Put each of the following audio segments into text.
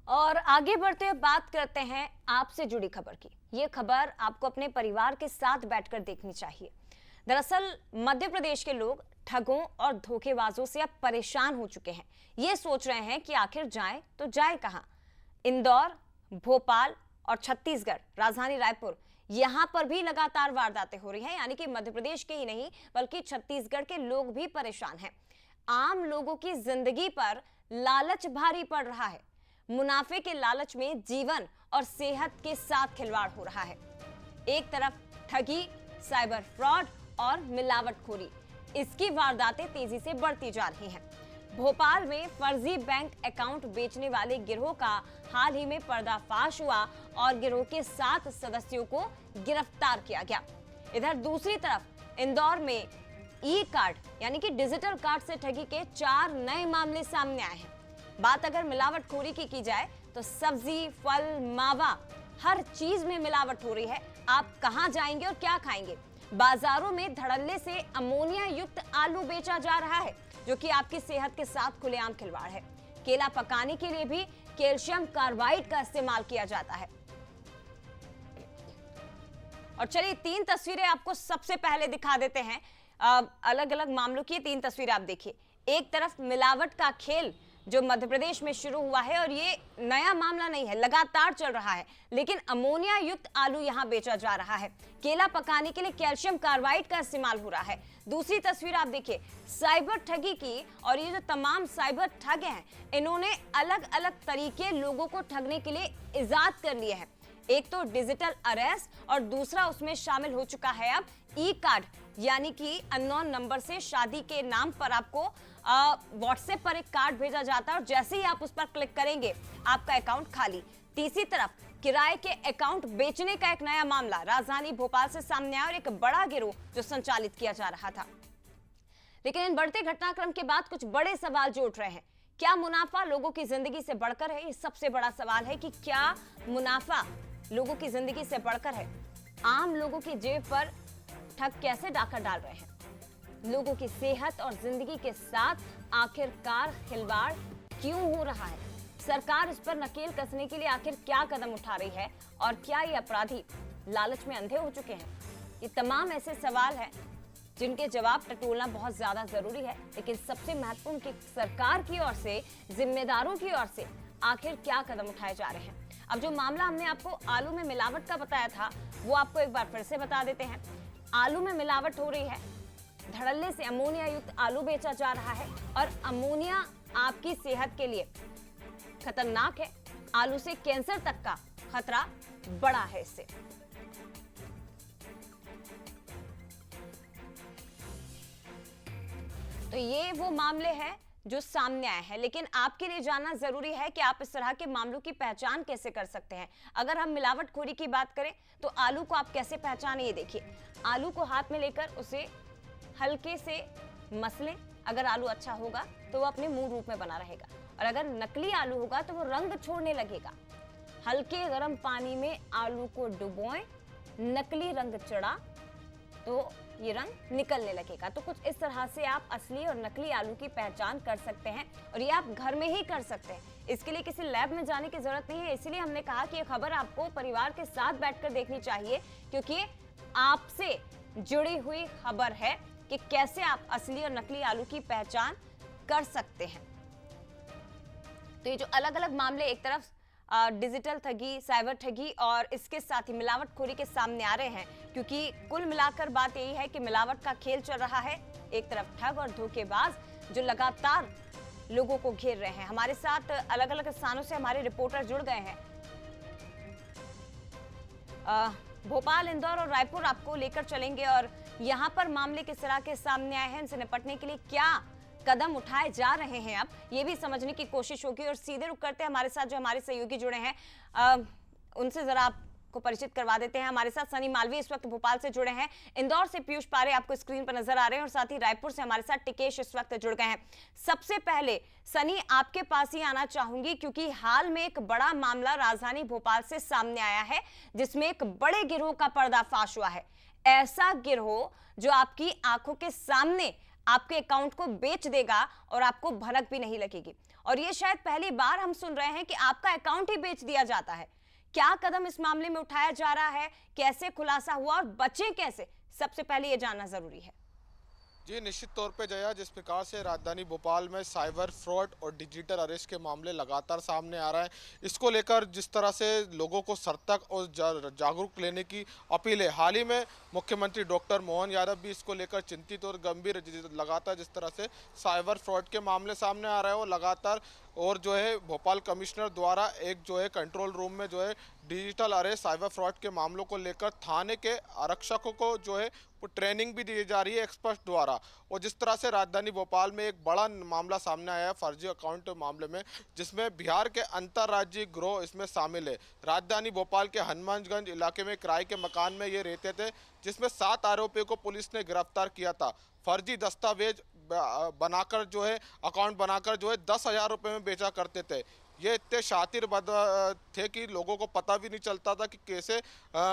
और आगे बढ़ते हुए बात करते हैं आपसे जुड़ी खबर की। ये खबर आपको अपने परिवार के साथ बैठकर देखनी चाहिए। दरअसल मध्य प्रदेश के लोग ठगों और धोखेबाजों से अब परेशान हो चुके हैं। ये सोच रहे हैं कि आखिर जाएं तो जाएं कहां। इंदौर, भोपाल और छत्तीसगढ़, राजधानी रायपुर, यहां पर भी लगातार वारदातें हो रही हैं। यानी कि मध्य प्रदेश के ही नहीं बल्कि छत्तीसगढ़ के लोग भी परेशान हैं। आम लोगों की जिंदगी पर लालच भारी पड़ रहा है। मुनाफे के लालच में जीवन और सेहत के साथ खिलवाड़ हो रहा है। एक तरफ ठगी, साइबर फ्रॉड और मिलावटखोरी, इसकी वारदातें तेजी से बढ़ती जा रही हैं। भोपाल में फर्जी बैंक अकाउंट बेचने वाले गिरोह का हाल ही में पर्दाफाश हुआ और गिरोह के 7 सदस्यों को गिरफ्तार किया गया। इधर दूसरी तरफ इंदौर में ई कार्ड यानी कि डिजिटल कार्ड से ठगी के 4 नए मामले सामने आए हैं। बात अगर मिलावटखोरी की जाए तो सब्जी, फल, मावा, हर चीज में मिलावट हो रही है। आप कहां जाएंगे और क्या खाएंगे? बाजारों में धड़ल्ले से अमोनिया युक्त आलू बेचा जा रहा है, जो कि आपकी सेहत के साथ खुलेआम खिलवाड़ है। केला पकाने के लिए भी कैल्शियम कार्बाइड का इस्तेमाल किया जाता है। और चलिए 3 तस्वीरें आपको सबसे पहले दिखा देते हैं। अलग अलग मामलों की 3 तस्वीरें आप देखिए। एक तरफ मिलावट का खेल जो मध्य प्रदेश में शुरू हुआ है, और ये नया मामला नहीं है, लगातार चल रहा है, लेकिन अमोनिया युक्त आलू यहां बेचा जा रहा है। केला पकाने के लिए कैल्शियम कार्बाइड का इस्तेमाल हो रहा है। दूसरी तस्वीर आप देखिए साइबर ठगी की, और ये जो तमाम साइबर ठग हैं, इन्होंने अलग अलग तरीके लोगों को ठगने के लिए इजाद कर लिए हैं। एक तो डिजिटल अरेस्ट और दूसरा उसमें शामिल हो चुका है अब ई कार्ड, यानी कि अननोन नंबर से शादी के नाम पर आपको व्हाट्सएप पर एक कार्ड भेजा जाता है और जैसे ही आप उस पर क्लिक करेंगे आपका अकाउंट खाली। तीसरी तरफ किराए के अकाउंट बेचने का एक नया मामला राजधानी भोपाल से सामने आया और एक बड़ा गिरोह जो संचालित किया जा रहा था। लेकिन इन बढ़ते घटनाक्रम के बाद कुछ बड़े सवाल जो उठ रहे हैं। क्या मुनाफा लोगों की जिंदगी से बढ़कर है? ये सबसे बड़ा सवाल है कि क्या मुनाफा लोगों की जिंदगी से बढ़कर है? आम लोगों की जेब पर ठग कैसे डाका डाल रहे हैं? लोगों की सेहत और जिंदगी के साथ आखिरकार खिलवाड़ क्यों हो रहा है? सरकार इस पर नकेल कसने के लिए आखिर क्या कदम उठा रही है? और क्या ये अपराधी लालच में अंधे हो चुके हैं? ये तमाम ऐसे सवाल हैं जिनके जवाब टटोलना बहुत ज्यादा जरूरी है। लेकिन सबसे महत्वपूर्ण कि सरकार की ओर से, जिम्मेदारों की ओर से आखिर क्या कदम उठाए जा रहे हैं? अब जो मामला हमने आपको आलू में मिलावट का बताया था, वो आपको एक बार फिर से बता देते हैं। आलू में मिलावट हो रही है, धड़ल्ले से अमोनिया युक्त आलू बेचा जा रहा है, और अमोनिया आपकी सेहत के लिए खतरनाक है। आलू से कैंसर तक का खतरा बड़ा है इससे। तो ये वो मामले हैं जो सामने आए हैं, लेकिन आपके लिए जानना जरूरी है कि आप इस तरह के मामलों की पहचान कैसे कर सकते हैं। अगर हम मिलावटखोरी की बात करें तो आलू को आप कैसे पहचानें, ये देखिए। आलू को हाथ में लेकर उसे हल्के से मसलें। अगर आलू अच्छा होगा तो वो अपने मूल रूप में बना रहेगा, और अगर नकली आलू होगा तो वो रंग छोड़ने लगेगा। हल्के गर्म पानी में आलू को डुबोएं, नकली रंग चढ़ा तो ये रंग निकलने लगेगा। तो कुछ इस तरह से आप असली और नकली आलू की पहचान कर सकते हैं, और ये आप घर में ही कर सकते हैं। इसके लिए किसी लैब में जाने की जरूरत नहीं है। इसलिए हमने कहा कि ये खबर आपको परिवार के साथ बैठकर देखनी चाहिए, क्योंकि आपसे जुड़ी हुई खबर है कि कैसे आप असली और नकली आलू की पहचान कर सकते हैं। तो ये जो अलग अलग मामले, एक तरफ डिजिटल ठगी, साइबर ठगी और इसके साथ ही मिलावटखोरी के सामने आ रहे हैं, क्योंकि कुल मिलाकर बात यही है कि मिलावट का खेल चल रहा है। एक तरफ ठग और धोखेबाज जो लगातार लोगों को घेर रहे हैं। हमारे साथ अलग अलग स्थानों से हमारे रिपोर्टर जुड़ गए हैं। भोपाल, इंदौर और रायपुर आपको लेकर चलेंगे, और यहाँ पर मामले किस तरह के सामने आए हैं, इनसे निपटने के लिए क्या कदम उठाए जा रहे हैं, अब ये भी समझने की कोशिश होगी। और सीधे रुक करते हैं हमारे साथ जो हमारे सहयोगी जुड़े हैं, उनसे जरा आपको परिचित करवा देते हैं। हमारे साथ सनी मालवीय इस वक्त भोपाल से जुड़े हैं, इंदौर से पीयूष पारे आपको स्क्रीन पर नजर आ रहे हैं, और साथ ही रायपुर से हमारे साथ टिकेश इस वक्त जुड़ गए हैं। सबसे पहले सनी, आपके पास ही आना चाहूंगी, क्योंकि हाल में एक बड़ा मामला राजधानी भोपाल से सामने आया है, जिसमें एक बड़े गिरोह का पर्दाफाश हुआ है। ऐसा गिरोह जो आपकी आंखों के सामने आपके अकाउंट को बेच देगा और आपको भनक भी नहीं लगेगी। और ये शायद पहली बार हम सुन रहे हैं कि आपका अकाउंट ही बेच दिया जाता है। क्या कदम इस मामले में उठाया जा रहा है, कैसे खुलासा हुआ और बचे कैसे, सबसे पहले ये जानना जरूरी है। जी, निश्चित तौर पे जया, जिस प्रकार से राजधानी भोपाल में साइबर फ्रॉड और डिजिटल अरेस्ट के मामले लगातार सामने आ रहा है, इसको लेकर जिस तरह से लोगों को सतर्क और जागरूक लेने की अपील है। हाल ही में मुख्यमंत्री डॉक्टर मोहन यादव भी इसको लेकर चिंतित और गंभीर, लगातार जिस तरह से साइबर फ्रॉड के मामले सामने आ रहे हैं, वो लगातार और जो है भोपाल कमिश्नर द्वारा एक जो है कंट्रोल रूम में जो है डिजिटल अरेस्ट साइबर फ्रॉड के मामलों को लेकर थाने के आरक्षकों को जो है वो ट्रेनिंग भी दी जा रही है एक्सपर्ट द्वारा। और जिस तरह से राजधानी भोपाल में एक बड़ा मामला सामने आया है फर्जी अकाउंट मामले में, जिसमें बिहार के अंतर्राज्यीय गिरोह इसमें शामिल है। राजधानी भोपाल के हनुमानगंज इलाके में किराए के मकान में ये रहते थे, जिसमें 7 आरोपियों को पुलिस ने गिरफ्तार किया था। फर्जी दस्तावेज बनाकर जो है अकाउंट बनाकर जो है 10,000 रुपये में बेचा करते थे। ये इतने शातिर थे कि लोगों को पता भी नहीं चलता था कि कैसे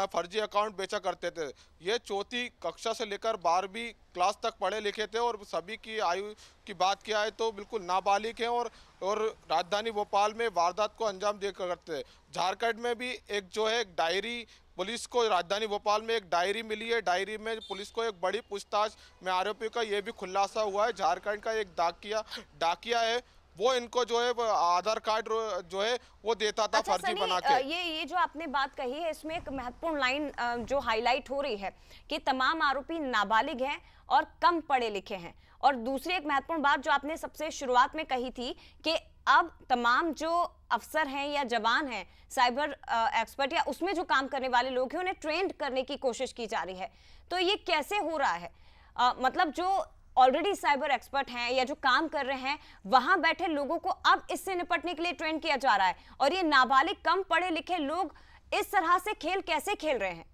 फर्जी अकाउंट बेचा करते थे। ये चौथी कक्षा से लेकर 12वीं क्लास तक पढ़े लिखे थे और सभी की आयु की बात किया है तो बिल्कुल नाबालिग हैं और राजधानी भोपाल में वारदात को अंजाम दे करते थे। झारखंड में भी एक जो है डायरी पुलिस को, राजधानी भोपाल में एक डायरी मिली है। डायरी में पुलिस को एक बड़ी पूछताछ में आरोपियों का ये भी खुलासा हुआ है। झारखंड का एक डाकिया है, वो इनको जो है आधार कार्ड जो है वो देता था फर्जी बना के। ये जो आपने बात कही है, इसमें एक महत्वपूर्ण लाइन जो हाईलाइट हो रही है कि तमाम आरोपी नाबालिग हैं और कम पढ़े लिखे हैं। और दूसरी एक महत्वपूर्ण बात जो आपने सबसे शुरुआत में कही थी कि अब तमाम जो अफसर हैं या जवान हैं, साइबर एक्सपर्ट या उसमें जो काम करने वाले लोग हैं, उन्हें ट्रेंड करने की कोशिश की जा रही है। तो ये कैसे हो रहा है? मतलब जो ऑलरेडी साइबर एक्सपर्ट हैं या जो काम कर रहे हैं, वहां बैठे लोगों को अब इससे निपटने के लिए ट्रेन किया जा रहा है, और ये नाबालिग कम पढ़े लिखे लोग इस तरह से खेल कैसे खेल रहे हैं?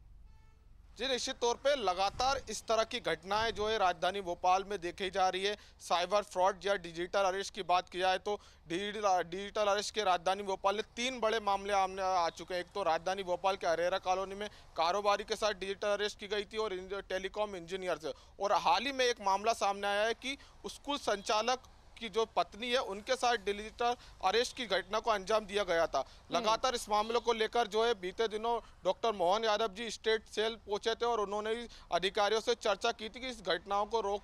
जी, निश्चित तौर पे लगातार इस तरह की घटनाएं जो है राजधानी भोपाल में देखी जा रही है। साइबर फ्रॉड या डिजिटल अरेस्ट की बात की जाए तो डिजिटल अरेस्ट के राजधानी भोपाल में 3 बड़े मामले सामने आ चुके हैं। एक तो राजधानी भोपाल के अरेरा कॉलोनी में कारोबारी के साथ डिजिटल अरेस्ट की गई थी और टेलीकॉम इंजीनियर से, और हाल ही में एक मामला सामने आया है कि स्कूल संचालक की जो पत्नी है उनके साथ डिजिटल अरेस्ट की घटना को अंजाम दिया गया था। लगातार इस मामले को लेकर जो है बीते दिनों doctor Mohan Yadav ji state sale पहुंचे थे और उन्होंने अधिकारियों से चर्चा की थी कि इस घटनाओं को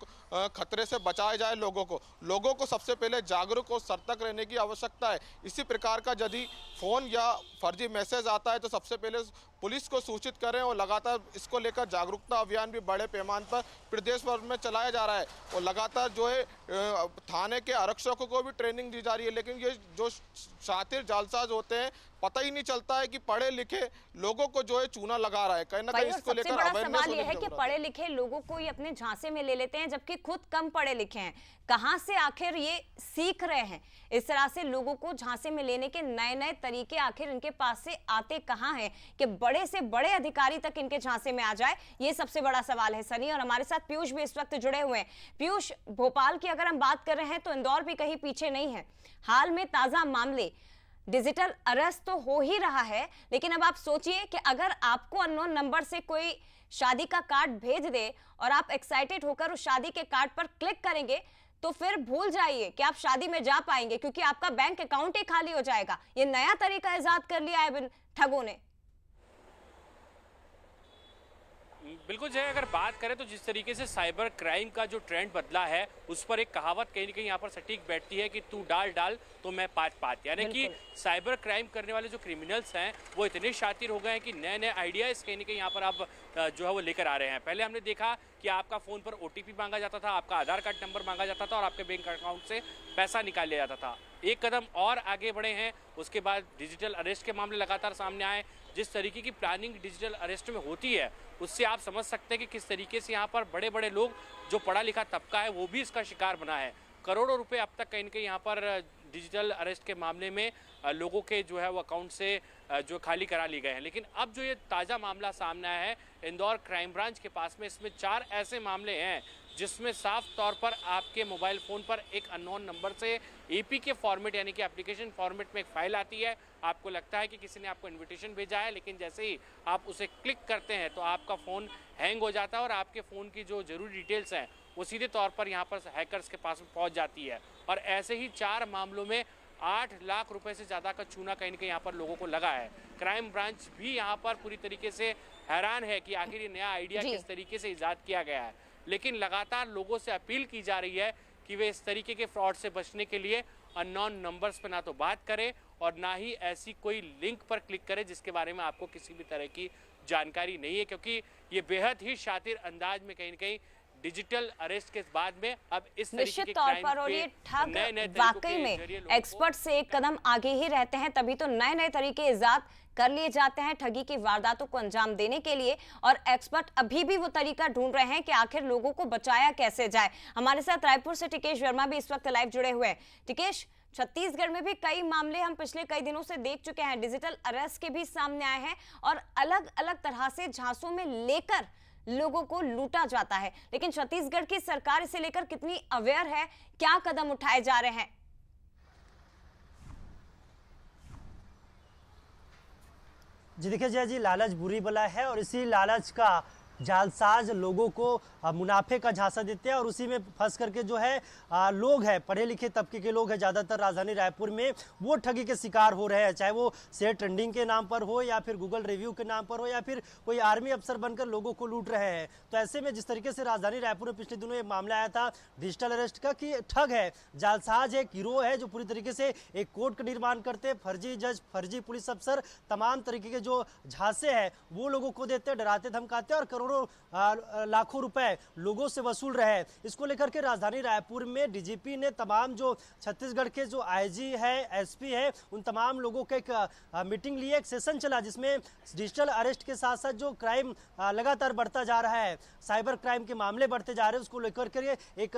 खतरे से बचाया जाए। लोगों को सबसे पहले जागरूक और सतर्क रहने की आवश्यकता है। इसी प्रकार का यदि फोन या फर्जी मैसेज आता है तो सबसे पहले पुलिस को सूचित करें, और लगातार इसको लेकर जागरूकता अभियान भी बड़े पैमाने पर प्रदेश भर में चलाया जा रहा है। और लगातार जो है थाने के आरक्षकों को भी ट्रेनिंग दी जा रही है। लेकिन ये जो शातिर जालसाज होते हैं, पता ही नहीं चलता है कि पढ़े लिखे लोगों को जो है चूना लगा रहा है। कहीं ना कहीं इसको लेकर अवेयरनेस सवाल ये है कि पढ़े लिखे लोगों को ये अपने झांसे में ले लेते हैं, जबकि खुद कम पढ़े लिखे हैं। कहां से आखिर ये सीख रहे हैं? इस तरह से लोगों को झांसे में लेने के नए नए तरीके आखिर इनके पास से आते कहां हैं कि बड़े से बड़े अधिकारी तक इनके झांसे में आ जाए? ये सबसे बड़ा सवाल है सनी। और हमारे साथ पीयूष भी इस वक्त जुड़े हुए हैं। पीयूष, भोपाल की अगर हम बात कर रहे हैं तो इंदौर भी कहीं पीछे नहीं है। हाल में ताजा मामले, डिजिटल अरेस्ट तो हो ही रहा है, लेकिन अब आप सोचिए कि अगर आपको अननोन नंबर से कोई शादी का कार्ड भेज दे और आप एक्साइटेड होकर उस शादी के कार्ड पर क्लिक करेंगे, तो फिर भूल जाइए कि आप शादी में जा पाएंगे, क्योंकि आपका बैंक अकाउंट ही खाली हो जाएगा। ये नया तरीका इजाद कर लिया है ठगों ने। बिल्कुल जय, अगर बात करें तो जिस तरीके से साइबर क्राइम का जो ट्रेंड बदला है, उस पर एक कहावत कहीं ना कहीं यहाँ पर सटीक बैठती है कि तू डाल डाल तो मैं पात पात। यानी कि साइबर क्राइम करने वाले जो क्रिमिनल्स हैं वो इतने शातिर हो गए हैं कि नए नए आइडियाज कहीं ना कहीं यहाँ पर आप जो है वो लेकर आ रहे हैं। पहले हमने देखा कि आपका फ़ोन पर OTP मांगा जाता था, आपका आधार कार्ड नंबर मांगा जाता था और आपके बैंक अकाउंट से पैसा निकाल लिया जाता था। एक कदम और आगे बढ़े हैं, उसके बाद डिजिटल अरेस्ट के मामले लगातार सामने आए। जिस तरीके की प्लानिंग डिजिटल अरेस्ट में होती है, उससे आप समझ सकते हैं कि किस तरीके से यहाँ पर बड़े बड़े लोग, जो पढ़ा लिखा तबका है, वो भी इसका शिकार बना है। करोड़ों रुपए अब तक कहीं ना कहीं यहाँ पर डिजिटल अरेस्ट के मामले में लोगों के जो है वो अकाउंट से जो खाली करा लिए गए हैं। लेकिन अब जो ये ताज़ा मामला सामने आया है इंदौर क्राइम ब्रांच के पास में, इसमें 4 ऐसे मामले हैं जिसमें साफ तौर पर आपके मोबाइल फ़ोन पर एक अननोन नंबर से APK फॉर्मेट यानी कि एप्लीकेशन फॉर्मेट में एक फ़ाइल आती है। आपको लगता है कि किसी ने आपको इनविटेशन भेजा है, लेकिन जैसे ही आप उसे क्लिक करते हैं तो आपका फ़ोन हैंग हो जाता है और आपके फ़ोन की जो ज़रूरी डिटेल्स हैं वो सीधे तौर पर यहाँ पर हैकर्स के पास में पहुँच जाती है। और ऐसे ही 4 मामलों में 8 लाख रुपए से ज़्यादा का चूना कहीं ना कहीं यहाँ पर लोगों को लगा है। क्राइम ब्रांच भी यहाँ पर पूरी तरीके से हैरान है कि आखिर ये नया आइडिया किस तरीके से इजाद किया गया है। लेकिन लगातार लोगों से अपील की जा रही है कि वे इस तरीके के फ्रॉड से बचने के लिए अननोन नंबर्स पर ना तो बात करें और ना ही ऐसी कोई लिंक पर क्लिक करें जिसके बारे में आपको किसी भी तरह की जानकारी नहीं है, क्योंकि ये बेहद ही शातिर अंदाज में कहीं ना कहीं डिजिटल अरेस्ट के बाद में अब इस तरीके निश्चित के तौर क्राइम पर, और पे ये ठग नए-नए तरीकों वाकई के में जरिए लोगों को एक्सपर्ट से एक कदम आगे ही रहते हैं, तभी तो नए नए तरीके इजाद कर लिए जाते हैं ठगी की वारदातों को अंजाम देने के लिए। और एक्सपर्ट अभी भी वो तरीका ढूंढ रहे हैं कि आखिर लोगों को बचाया कैसे जाए। हमारे साथ रायपुर से टिकेश वर्मा भी इस वक्त लाइव जुड़े हुए हैं। टिकेश, छत्तीसगढ़ में भी कई मामले हम पिछले कई दिनों से देख चुके हैं, डिजिटल अरेस्ट के भी सामने आए हैं और अलग अलग तरह से झांसों में लेकर लोगों को लूटा जाता है। लेकिन छत्तीसगढ़ की सरकार इसे लेकर कितनी अवेयर है, क्या कदम उठाए जा रहे हैं? जी देखिए जय जी, लालच बुरी बला है और इसी लालच का जालसाज लोगों को मुनाफे का झांसा देते हैं और उसी में फंस करके जो है लोग हैं, पढ़े लिखे तबके के लोग हैं ज़्यादातर राजधानी रायपुर में, वो ठगी के शिकार हो रहे हैं। चाहे वो शेयर ट्रेंडिंग के नाम पर हो या फिर गूगल रिव्यू के नाम पर हो या फिर कोई आर्मी अफसर बनकर लोगों को लूट रहे हैं। तो ऐसे में जिस तरीके से राजधानी रायपुर में पिछले दिनों एक मामला आया था डिजिटल अरेस्ट का कि ठग है, जालसाज है, गिरोह है जो पूरी तरीके से एक कोड का निर्माण करते, फर्जी जज, फर्जी पुलिस अफसर, तमाम तरीके के जो झांसे हैं वो लोगों को देते, डराते धमकाते और करोड़ों लाखों रुपए लोगों से वसूल रहे हैं। इसको लेकर के राजधानी रायपुर में डीजीपी ने तमाम जो छत्तीसगढ़ के जो आईजी है, एसपी है, उन तमाम लोगों के एक मीटिंग ली, एक सेशन चला जिसमें डिजिटल अरेस्ट के साथ साथ जो क्राइम लगातार बढ़ता जा रहा है, साइबर क्राइम के मामले बढ़ते जा रहे हैं, उसको लेकर के एक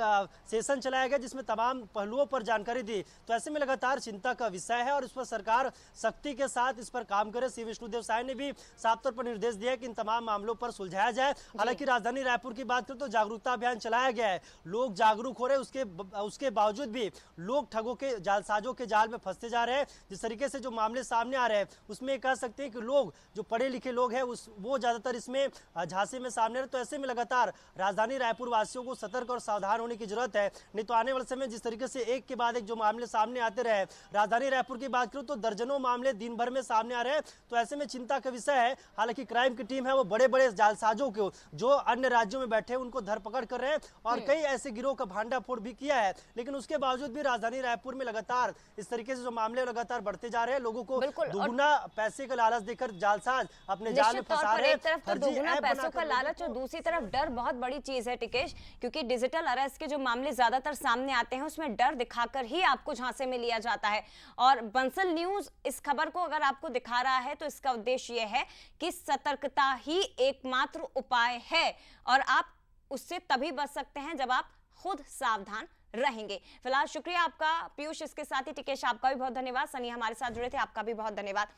सेशन चलाया गया जिसमें तमाम पहलुओं पर जानकारी दी। तो ऐसे में लगातार चिंता का विषय है और इस पर सरकार सख्ती के साथ इस पर काम करे। सी विष्णुदेव साय ने भी साफ तौर पर निर्देश दिया कि इन तमाम मामलों पर सुलझाया जाए। हालांकि राजधानी रायपुर की बात करें तो जागरूकता अभियान चलाया गया है, लोग जागरूक हो रहे हैं, उसके बावजूद भी लोग ठगों के जालसाजों के जाल में फंसते जा रहे हैं। जिस तरीके से जो मामले सामने आ रहे हैं उसमें कह सकते हैं कि लोग जो पढ़े लिखे लोग हैं वो ज्यादातर इसमें झांसे में सामने रहे। तो ऐसे में लगातार राजधानी रायपुर वासियों को सतर्क और सावधान होने की जरूरत है, नहीं तो आने वाले समय जिस तरीके से एक के बाद एक जो मामले सामने आते रहे, राजधानी रायपुर की बात करूं तो दर्जनों मामले दिन भर में सामने आ रहे हैं। तो ऐसे में चिंता का विषय है। हालांकि क्राइम की टीम है वो बड़े बड़े जालसाजों को जो अन्य राज्यों में बैठे हैं उनको धरपकड़ कर रहे हैं और कई ऐसे गिरोह का भांडाफोड़ भी किया है। लेकिन उसके बावजूद भी राजधानी रायपुर में लगातार इस तरीके से जो मामले लगातार बढ़ते जा रहे हैं, लोगों को दुगुना पैसे का लालच देकर जालसाज अपने जाल में फंसा रहे हैं। एक तरफ तो दुगुना पैसों का लालच और दूसरी तरफ डर बहुत बड़ी चीज है टिकेश, क्योंकि डिजिटल अरेस्ट के जो मामले ज्यादातर सामने आते हैं उसमें डर दिखाकर ही आपको झांसे में लिया जाता है। और बंसल न्यूज इस खबर को अगर आपको दिखा रहा है तो इसका उद्देश्य यह है कि सतर्कता ही एकमात्र उपाय है और आप उससे तभी बच सकते हैं जब आप खुद सावधान रहेंगे। फिलहाल शुक्रिया आपका पीयूष, इसके साथ ही टिकेश आपका भी बहुत धन्यवाद, सनी हमारे साथ जुड़े थे, आपका भी बहुत धन्यवाद।